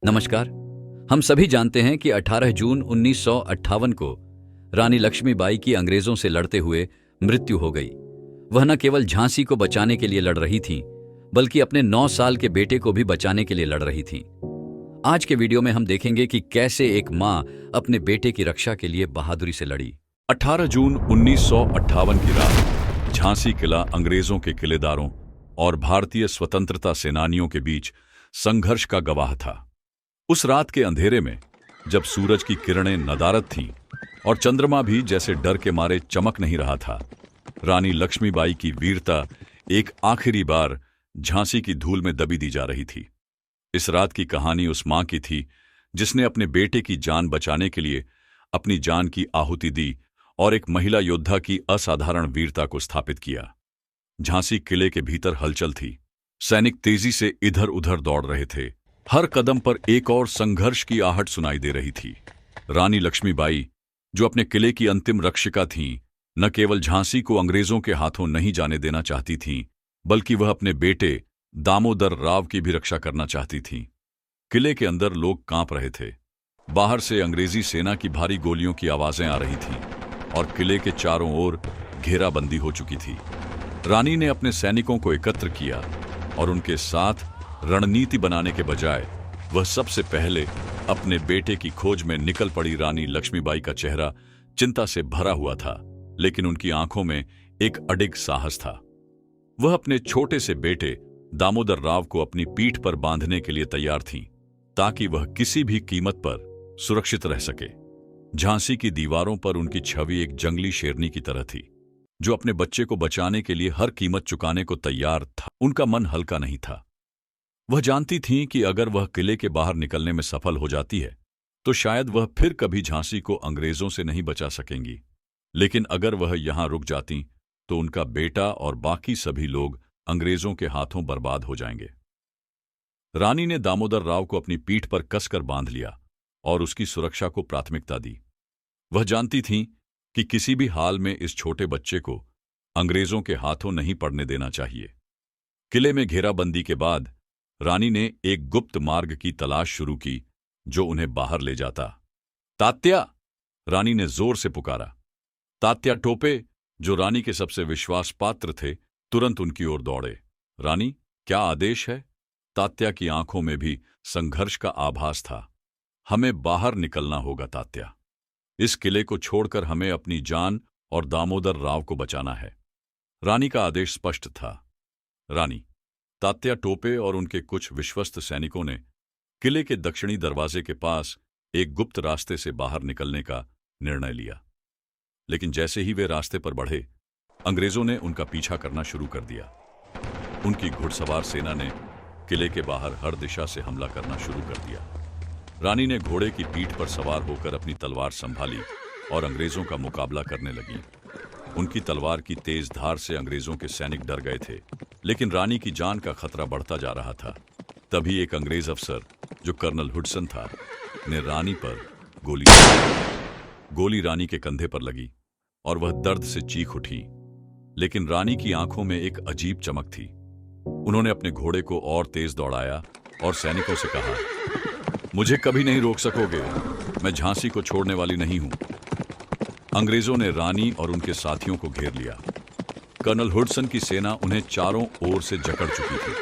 नमस्कार। हम सभी जानते हैं कि 18 जून 1958 को रानी लक्ष्मीबाई की अंग्रेजों से लड़ते हुए मृत्यु हो गई। वह न केवल झांसी को बचाने के लिए लड़ रही थीं, बल्कि अपने 9 साल के बेटे को भी बचाने के लिए लड़ रही थीं। आज के वीडियो में हम देखेंगे कि कैसे एक मां अपने बेटे की रक्षा के लिए बहादुरी से लड़ी। 18 जून 1958 की रात झांसी किला अंग्रेजों के किलेदारों और भारतीय स्वतंत्रता सेनानियों के बीच संघर्ष का गवाह था। उस रात के अंधेरे में, जब सूरज की किरणें नदारद थीं और चंद्रमा भी जैसे डर के मारे चमक नहीं रहा था, रानी लक्ष्मीबाई की वीरता एक आखिरी बार झांसी की धूल में दबी दी जा रही थी। इस रात की कहानी उस मां की थी जिसने अपने बेटे की जान बचाने के लिए अपनी जान की आहुति दी और एक महिला योद्धा की असाधारण वीरता को स्थापित किया। झांसी किले के भीतर हलचल थी। सैनिक तेजी से इधर उधर दौड़ रहे थे। हर कदम पर एक और संघर्ष की आहट सुनाई दे रही थी। रानी लक्ष्मीबाई, जो अपने किले की अंतिम रक्षिका थीं, न केवल झांसी को अंग्रेजों के हाथों नहीं जाने देना चाहती थीं, बल्कि वह अपने बेटे दामोदर राव की भी रक्षा करना चाहती थीं। किले के अंदर लोग कांप रहे थे। बाहर से अंग्रेजी सेना की भारी गोलियों की आवाजें आ रही थीं और किले के चारों ओर घेराबंदी हो चुकी थी। रानी ने अपने सैनिकों को एकत्र किया और उनके साथ रणनीति बनाने के बजाय वह सबसे पहले अपने बेटे की खोज में निकल पड़ी। रानी लक्ष्मीबाई का चेहरा चिंता से भरा हुआ था, लेकिन उनकी आंखों में एक अडिग साहस था। वह अपने छोटे से बेटे दामोदर राव को अपनी पीठ पर बांधने के लिए तैयार थीं, ताकि वह किसी भी कीमत पर सुरक्षित रह सके। झांसी की दीवारों पर उनकी छवि एक जंगली शेरनी की तरह थी, जो अपने बच्चे को बचाने के लिए हर कीमत चुकाने को तैयार था। उनका मन हल्का नहीं था। वह जानती थीं कि अगर वह किले के बाहर निकलने में सफल हो जाती है, तो शायद वह फिर कभी झांसी को अंग्रेजों से नहीं बचा सकेंगी। लेकिन अगर वह यहां रुक जाती, तो उनका बेटा और बाकी सभी लोग अंग्रेजों के हाथों बर्बाद हो जाएंगे। रानी ने दामोदर राव को अपनी पीठ पर कसकर बांध लिया और उसकी सुरक्षा को प्राथमिकता दी। वह जानती थीं कि किसी भी हाल में इस छोटे बच्चे को अंग्रेजों के हाथों नहीं पड़ने देना चाहिए। किले में घेराबंदी के बाद रानी ने एक गुप्त मार्ग की तलाश शुरू की, जो उन्हें बाहर ले जाता। तात्या! रानी ने जोर से पुकारा। तात्या टोपे, जो रानी के सबसे विश्वास पात्र थे, तुरंत उनकी ओर दौड़े। रानी, क्या आदेश है? तात्या की आंखों में भी संघर्ष का आभास था। हमें बाहर निकलना होगा तात्या। इस किले को छोड़कर हमें अपनी जान और दामोदर राव को बचाना है। रानी का आदेश स्पष्ट था। रानी, तात्या टोपे और उनके कुछ विश्वस्त सैनिकों ने किले के दक्षिणी दरवाजे के पास एक गुप्त रास्ते से बाहर निकलने का निर्णय लिया। लेकिन जैसे ही वे रास्ते पर बढ़े, अंग्रेजों ने उनका पीछा करना शुरू कर दिया। उनकी घुड़सवार सेना ने किले के बाहर हर दिशा से हमला करना शुरू कर दिया। रानी ने घोड़े की पीठ पर सवार होकर अपनी तलवार संभाली और अंग्रेजों का मुकाबला करने लगी। उनकी तलवार की तेज धार से अंग्रेजों के सैनिक डर गए थे, लेकिन रानी की जान का खतरा बढ़ता जा रहा था। तभी एक अंग्रेज अफसर, जो कर्नल हुडसन था, ने रानी पर गोली रानी के कंधे पर लगी और वह दर्द से चीख उठी। लेकिन रानी की आंखों में एक अजीब चमक थी। उन्होंने अपने घोड़े को और तेज दौड़ाया और सैनिकों से कहा, मुझे कभी नहीं रोक सकोगे, मैं झांसी को छोड़ने वाली नहीं हूं। अंग्रेजों ने रानी और उनके साथियों को घेर लिया। कर्नल हुडसन की सेना उन्हें चारों ओर से जकड़ चुकी थी।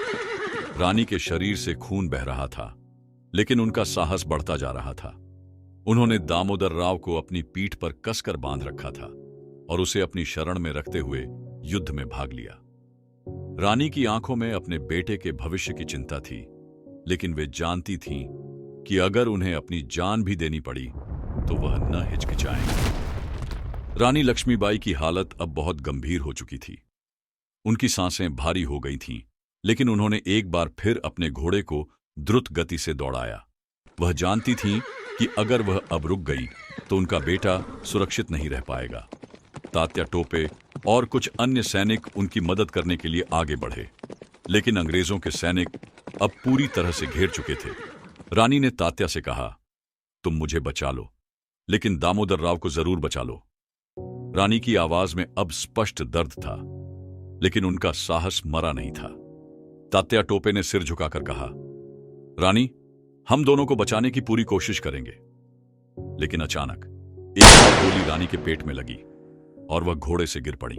रानी के शरीर से खून बह रहा था, लेकिन उनका साहस बढ़ता जा रहा था। उन्होंने दामोदर राव को अपनी पीठ पर कसकर बांध रखा था और उसे अपनी शरण में रखते हुए युद्ध में भाग लिया। रानी की आंखों में अपने बेटे के भविष्य की चिंता थी, लेकिन वे जानती थीं कि अगर उन्हें अपनी जान भी देनी पड़ी, तो वह न हिचकिचाएंगी। रानी लक्ष्मीबाई की हालत अब बहुत गंभीर हो चुकी थी। उनकी सांसें भारी हो गई थीं, लेकिन उन्होंने एक बार फिर अपने घोड़े को द्रुत गति से दौड़ाया। वह जानती थीं कि अगर वह अब रुक गई, तो उनका बेटा सुरक्षित नहीं रह पाएगा। तात्या टोपे और कुछ अन्य सैनिक उनकी मदद करने के लिए आगे बढ़े, लेकिन अंग्रेजों के सैनिक अब पूरी तरह से घेर चुके थे। रानी ने तात्या से कहा, तुम मुझे बचा लो, लेकिन दामोदर राव को जरूर बचा लो। रानी की आवाज में अब स्पष्ट दर्द था, लेकिन उनका साहस मरा नहीं था। तात्या टोपे ने सिर झुकाकर कहा, रानी, हम दोनों को बचाने की पूरी कोशिश करेंगे। लेकिन अचानक एक और गोली रानी के पेट में लगी और वह घोड़े से गिर पड़ी।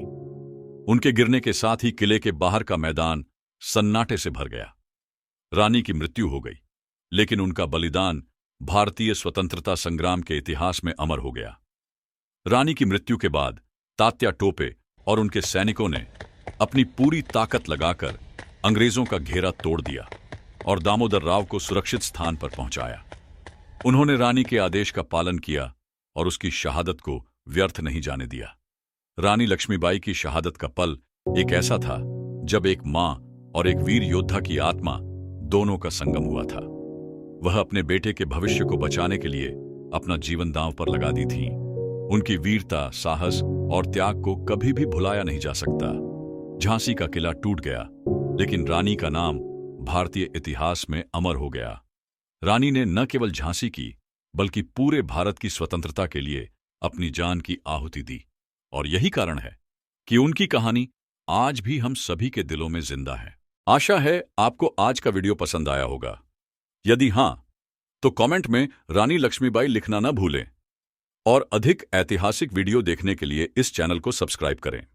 उनके गिरने के साथ ही किले के बाहर का मैदान सन्नाटे से भर गया। रानी की मृत्यु हो गई, लेकिन उनका बलिदान भारतीय स्वतंत्रता संग्राम के इतिहास में अमर हो गया। रानी की मृत्यु के बाद तात्या टोपे और उनके सैनिकों ने अपनी पूरी ताकत लगाकर अंग्रेजों का घेरा तोड़ दिया और दामोदर राव को सुरक्षित स्थान पर पहुंचाया। उन्होंने रानी के आदेश का पालन किया और उसकी शहादत को व्यर्थ नहीं जाने दिया। रानी लक्ष्मीबाई की शहादत का पल एक ऐसा था जब एक मां और एक वीर योद्धा की आत्मा दोनों का संगम हुआ था। वह अपने बेटे के भविष्य को बचाने के लिए अपना जीवन दांव पर लगा दी थी। उनकी वीरता, साहस और त्याग को कभी भी भुलाया नहीं जा सकता। झांसी का किला टूट गया, लेकिन रानी का नाम भारतीय इतिहास में अमर हो गया। रानी ने न केवल झांसी की, बल्कि पूरे भारत की स्वतंत्रता के लिए अपनी जान की आहुति दी। और यही कारण है कि उनकी कहानी आज भी हम सभी के दिलों में जिंदा है। आशा है आपको आज का वीडियो पसंद आया होगा। यदि हां, तो कमेंट में रानी लक्ष्मीबाई लिखना न भूलें और अधिक ऐतिहासिक वीडियो देखने के लिए इस चैनल को सब्सक्राइब करें।